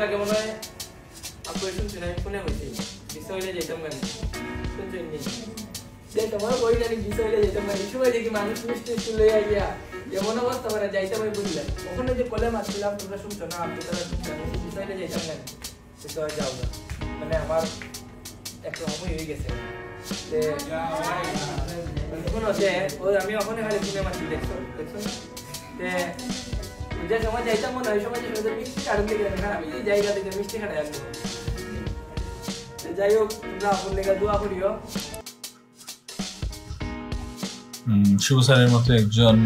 আগে মনে হয় আপু শুনছেন আমি ফোনে হয়েছি বিষয়টা যেতাম গান শুনছেন নি যে তোমার বই জানি বিষয়টা যেতাম গান সময় দেখি মানুষ মিষ্টি চলে গিয়া যেমন অবস্থা মানে যাইতাম আমি বুঝলাম ওখানে যে কলে মারছিলাম তোমরা শুনছো না আপনি তারা শুনছেন বিষয়টা যেতাম গান তো যাও না মানে আমার একটা সময় হয়ে গেছে আমি ওখানে খালি শুনে মারছি দেখছো যে সময় যাইতাম মনে হয় সময় মিষ্টি কারণ থেকে আমি এই জায়গা থেকে মিষ্টি খাটাই আসবো যাই হোক তোমরা আপন লেখা দোয়া করিও শুভ স্যারের মতো একজন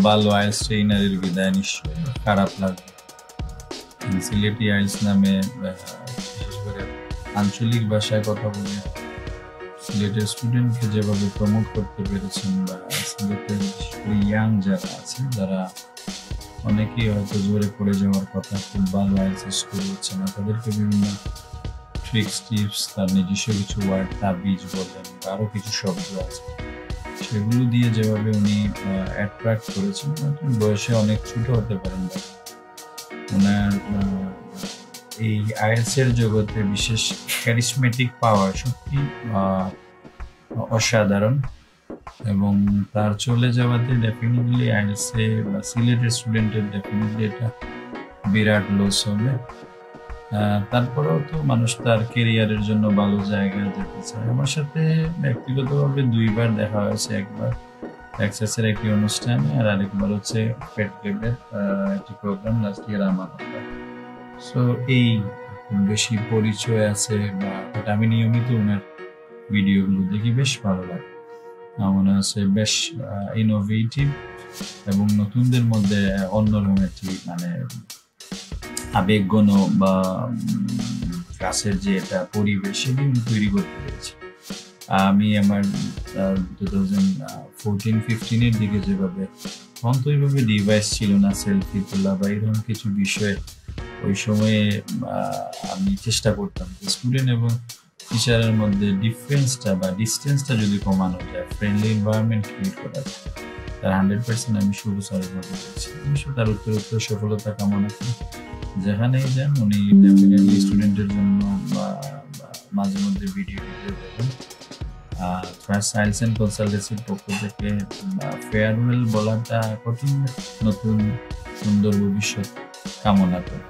ভালো আইএলস ট্রেইনারের বিদায় নিশ্চয় খারাপ লাগবে। সিলেটি আইএলস নামে বিশেষ করে আঞ্চলিক ভাষায় কথা বলে সিলেটের স্টুডেন্টকে যেভাবে প্রমোট করতে পেরেছেন বা সিলেটের ইয়াং যারা আছে যারা অনেকেই হয়তো জোরে পড়ে যাওয়ার কথা খুব ভালো আইএলস স্কোর হচ্ছে না তাদেরকে বিভিন্ন ট্রিক্স টিপস তার নিজস্ব কিছু ওয়ার্ড তাবিজ বলেন বা আরও কিছু শব্দ আছে সেগুলো দিয়ে যেভাবে উনি অ্যাট্রাক্ট করেছেন বয়সে অনেক ছোট হতে পারেন ওনার এই আইএলস এর জগতে বিশেষ ক্যারিসমেটিক পাওয়ার সত্যি অসাধারণ এবং তার চলে যাওয়াতে ডেফিনেটলি আইএলস এ বা সিলেটের স্টুডেন্টের ডেফিনেটলি এটা বিরাট লস হবে। তারপরেও তো মানুষ তার কেরিয়ারের জন্য ভালো জায়গায় যেতে চায়। আমার সাথে ব্যক্তিগতভাবে দুইবার দেখা হয়েছে, একবার টেক্সাসের একটি অনুষ্ঠানে আর আরেকবার হচ্ছে পেট ক্লিপের একটি প্রোগ্রাম লাস্ট ইয়ার আমার। সো এই বেশি পরিচয় আছে বা আমি নিয়মিত ওনার ভিডিওগুলো দেখি, বেশ ভালো লাগে। আমার মনে হচ্ছে বেশ ইনোভেটিভ এবং নতুনদের মধ্যে অন্যরকম একটি মানে আবেগঘন বা ক্লাসের যে এটা পরিবেশ সেগুলো তৈরি করতে পেরেছি। আমি আমার 2014-15 দিকে যেভাবে তখন তো ওইভাবে ডিভাইস ছিল না, সেলফি তোলা বা এরকম কিছু বিষয়ে ওই সময়ে আমি চেষ্টা করতাম স্টুডেন্ট এবং টিচারের মধ্যে ডিফারেন্সটা বা ডিস্টেন্সটা যদি কমানো যায়, ফ্রেন্ডলি এনভায়রনমেন্ট ক্রিয়েট করা যায়, তার 100% আমি শুভ স্যারের মধ্যে পেয়েছি। অবশ্যই তার উত্তর সফলতা কামনা করি। যেখানেই যান উনি ডেফিনেটলি স্টুডেন্টের জন্য বা মাঝে মধ্যে ভিডিও দেবেন। ফার্স্ট আইএলস এন্ড কনসালটেন্সির পক্ষ থেকে ফেয়ারওয়েল বলাটা কঠিন, নতুন সুন্দর ভবিষ্যৎ কামনা করি।